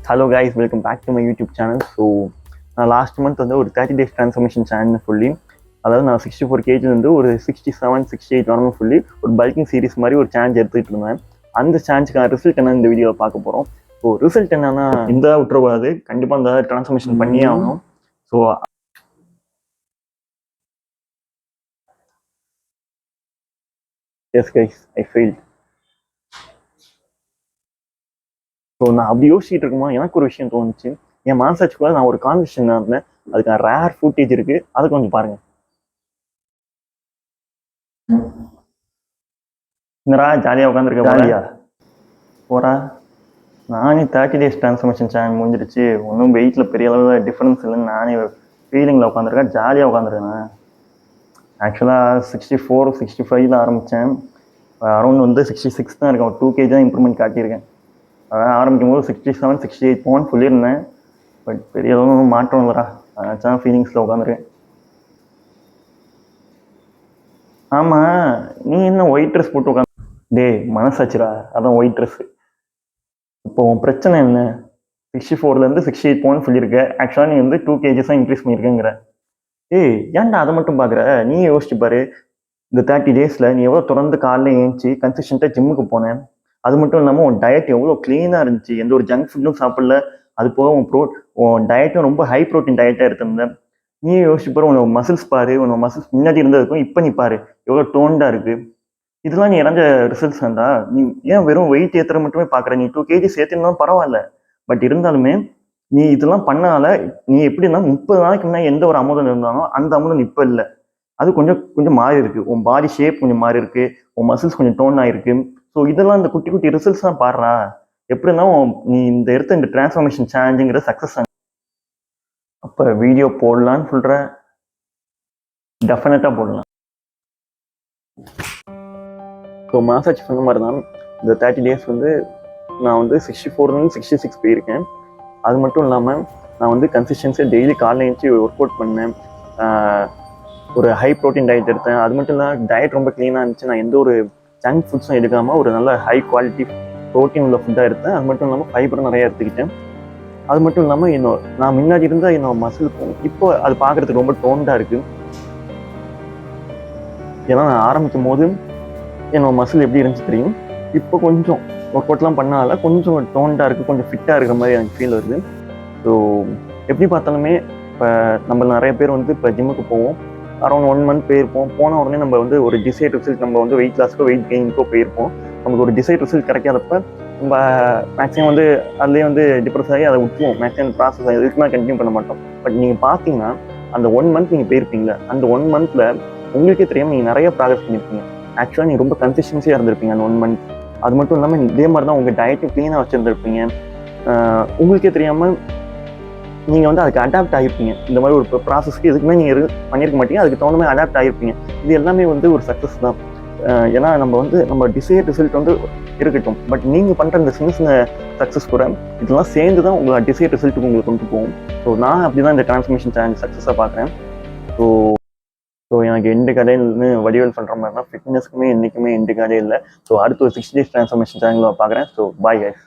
Hello guys, welcome back to my YouTube channel. So நான் last month வந்து ஒரு 30 days transformation channel சொல்லி, அதாவது நான் 64 kg வந்து ஒரு 67, 68 வரணும் சொல்லி ஒரு பல்கிங் சீரிஸ் மாதிரி ஒரு சேலஞ்ச் எடுத்துகிட்டு இருந்தேன். அந்த சேலஞ்சுக்கான ரிசல்ட் என்ன இந்த வீடியோவை பார்க்க போகிறோம். ஸோ ரிசல்ட் என்னன்னா, இந்த விட்டுறக்கூடாது, கண்டிப்பாக அந்த ட்ரான்ஸ்ஃபர்மேஷன் பண்ணியே ஆகணும். ஸோ எஸ் கைஸ், ஐ ஃபெயில். ஸோ நான் அப்படி யோசிச்சுட்டு இருக்கும்போது எனக்கு ஒரு விஷயம் தோணுச்சு. என் மனசாட்சிக்குள்ள நான் ஒரு கான்வெர்சேஷன் இருந்தேன், அதுக்கான ரேர் ஃபுட்டேஜ் இருக்கு, அதை கொஞ்சம் பாருங்க. என்னடா ஜாலியாக உட்காந்துருக்க? ஜாலியா போறா. நானே 30 days ட்ரான்ஸ்ஃபர்மேஷன் சேனல் முடிஞ்சிருச்சு, ஒன்றும் வெயிட்டில் பெரிய அளவில் டிஃப்ரென்ஸ் இல்லைன்னு நானே ஃபீலிங்கில் உட்காந்துருக்கேன், ஜாலியாக உட்காந்துருக்கேன். ஆக்சுவலாக 64, 65 ஆரம்பித்தேன். அரௌண்ட் வந்து 66 தான் இருக்கேன். ஒரு 2 kg தான் இம்ப்ரூவ்மெண்ட் காட்டியிருக்கேன். அதான் ஆரம்பிக்கும் போது 67, 68 போகணும்னு சொல்லியிருந்தேன். பட் பெரிய அளவு மாற்றம் இல்லைடா, அதான் ஃபீலிங்ஸில் உட்காந்துருக்கேன். ஆமாம், நீ என்ன ஒயிட் ட்ரெஸ் போட்டு உட்காந்து? டே மனசாச்சுரா, அதான் ஒயிட் ட்ரெஸ்ஸு. இப்போ உன் பிரச்சனை என்ன? 64லேருந்து 68 போகணும்னு சொல்லியிருக்க. ஆக்சுவலாக நீ வந்து 2 kg தான் இன்க்ரீஸ் பண்ணியிருக்கேங்கிற. ஏய், ஏன்டா அதை மட்டும் பார்க்குற? நீ யோசிச்சு பாரு, இந்த 30 days நீ எவ்வளோ தொடர்ந்து காலையில் ஏஞ்சி கன்சிஸ்டண்ட்டாக ஜிம்முக்கு போனேன். அது மட்டும் இல்லாமல் உன் டயட் எவ்வளோ க்ளீனாக இருந்துச்சு, எந்த ஒரு ஜங்க் ஃபுட்டும் சாப்பிடல. அது போக உன் டயட்டும் ரொம்ப ஹை ப்ரோட்டீன் டயட்டாக எடுத்திருந்தேன். நீ யோசிச்சு பாரு, உன்னோட மசில்ஸ் பாரு, உன்னோட மசில்ஸ் முன்னாடி இருந்ததுக்கும் இப்போ நீ பாரு எவ்வளோ டோன்டாக இருக்கு. இதெல்லாம் நீ இறஞ்ச ரிசல்ட்ஸ் வேண்டா. நீ ஏன் வெறும் வெயிட் ஏற்றுற மட்டுமே பார்க்குற? நீ 2 kg சேர்த்துருந்தாலும் பரவாயில்ல, பட் இருந்தாலுமே நீ இதெல்லாம் பண்ணால நீ எப்படின்னா 30 நாளைக்கு முன்னாடி எந்த ஒரு அமுதம் இருந்தாலும் அந்த அமுதம் இப்போ இல்லை. அது கொஞ்சம் கொஞ்சம் மாறி இருக்கு. உன் பாடி ஷேப் கொஞ்சம் மாறி இருக்கு, உன் மசில்ஸ் கொஞ்சம் டோன் ஆயிருக்கு. ஸோ இதெல்லாம் இந்த குட்டி குட்டி ரிசல்ட்ஸ் தான் பாடுறா. எப்படி இருந்தாலும் நீ இந்த எடுத்த இந்த டிரான்ஸ்ஃபர்மேஷன் சேலஞ்சுங்கிற சக்ஸஸ். அப்போ வீடியோ போடலான்னு சொல்ற? டெஃபினட்டாக போடலாம். ஸோ மனசாட்சி சொன்ன மாதிரி தான் இந்த 30 days வந்து நான் வந்து 64லேருந்து 66 போயிருக்கேன். அது மட்டும் இல்லாமல் நான் வந்து கன்சிஸ்டன்சியாக டெய்லி காலையில் எழுந்துச்சி ஒர்க் அவுட் பண்ணேன், ஒரு ஹை ப்ரோட்டீன் டயட் எடுத்தேன். அது மட்டும் இல்லாமல் டயட் ரொம்ப க்ளீனாக இருந்துச்சு. நான் எந்த ஒரு ஜங்க் ஃபுட்ஸும் எடுக்காமல் ஒரு நல்ல ஹை குவாலிட்டி ப்ரோட்டீன் உள்ள ஃபுட்டாக எடுத்தேன். அது மட்டும் இல்லாமல் ஃபைபர் நிறையா எடுத்துக்கிட்டேன். அது மட்டும் இல்லாமல் நான் முன்னாடி இருந்த என்னோட மசிலுக்கும் இப்போ அது பார்க்குறதுக்கு ரொம்ப டோன்டாக இருக்குது. ஏன்னா நான் ஆரம்பிக்கும் போது என்னோட மசில் எப்படி இருந்துச்சு தெரியும், இப்போ கொஞ்சம் ஒர்க் அவுட்லாம் பண்ணால கொஞ்சம் டோன்டாக இருக்குது, கொஞ்சம் ஃபிட்டாக இருக்கிற மாதிரி எனக்கு ஃபீல் வருது. ஸோ எப்படி பார்த்தாலுமே இப்போ நம்ம நிறைய பேர் வந்து இப்போ ஜிம்முக்கு போவோம், அரௌண்ட் 1 month போயிருப்போம். போன உடனே நம்ம வந்து ஒரு டிசைட் ரிசல்ட், நம்ம வந்து வெயிட் லாஸ்க்கோ வெயிட் கெயினுக்கோ போயிருப்போம். நமக்கு ஒரு டிசைட் ரிசல்ட் கிடைக்காதப்ப நம்ம மேக்ஸிமம் வந்து அதுலேயே வந்து டிப்ரெஸ் ஆகி அதை விட்டுருவோம். மேக்ஸிமம் ப்ராசஸ் ஆகி இதுக்கு மேலே கண்டினியூ பண்ண மாட்டோம். பட் நீங்கள் பார்த்தீங்கன்னா அந்த 1 month நீங்கள் போயிருப்பீங்களா, அந்த 1 monthல உங்களுக்கே தெரியாமல் நீங்கள் நிறைய ப்ராக்ரஸ் பண்ணியிருப்பீங்க. ஆக்சுவலாக நீங்கள் ரொம்ப கன்சிஸ்டன்சியாக இருந்திருப்பீங்க அந்த 1 month. அது மட்டும் இல்லாமல் இதே மாதிரி தான் உங்கள் டயட்டும் க்ளீனாக வச்சுருந்துருப்பீங்க. உங்களுக்கே தெரியாமல் நீங்கள் வந்து அதுக்கு அடாப்ட் ஆகிருப்பீங்க. இந்த மாதிரி ஒரு ப்ராசஸ்க்கு எதுக்குமே நீங்கள் பண்ணியிருக்க மாட்டீங்க, அதுக்கு தகுந்த மாதிரி அடாப்ட் ஆகிருப்பீங்க. இது எல்லாமே வந்து ஒரு சக்ஸஸ் தான். ஏன்னா நம்ம வந்து நம்ம டிசைட் ரிசல்ட் வந்து இருக்கட்டும், பட் நீங்கள் பண்ணுற இந்த சின்ன சின்ன சக்ஸஸ் கூட இதெல்லாம் சேர்ந்து தான் உங்களை டிசைட் ரிசல்ட்டுக்கு உங்களுக்கு கொண்டு போகும். ஸோ நான் அப்படி தான் இந்த ட்ரான்ஸ்ஃபர்மேஷன் சேலஞ்ச் சக்ஸஸாக பார்க்குறேன். ஸோ எனக்கு எண்டு கதைன்னு வடிவல் பண்ணுற மாதிரி தான் ஃபிட்னஸ்க்குமே என்றைக்குமே எண்டு கதை இல்லை. ஸோ அடுத்து ஒரு 60 days ட்ரான்ஸ்ஃபர்மேஷன் சேனலில் பார்க்குறேன். So bye guys.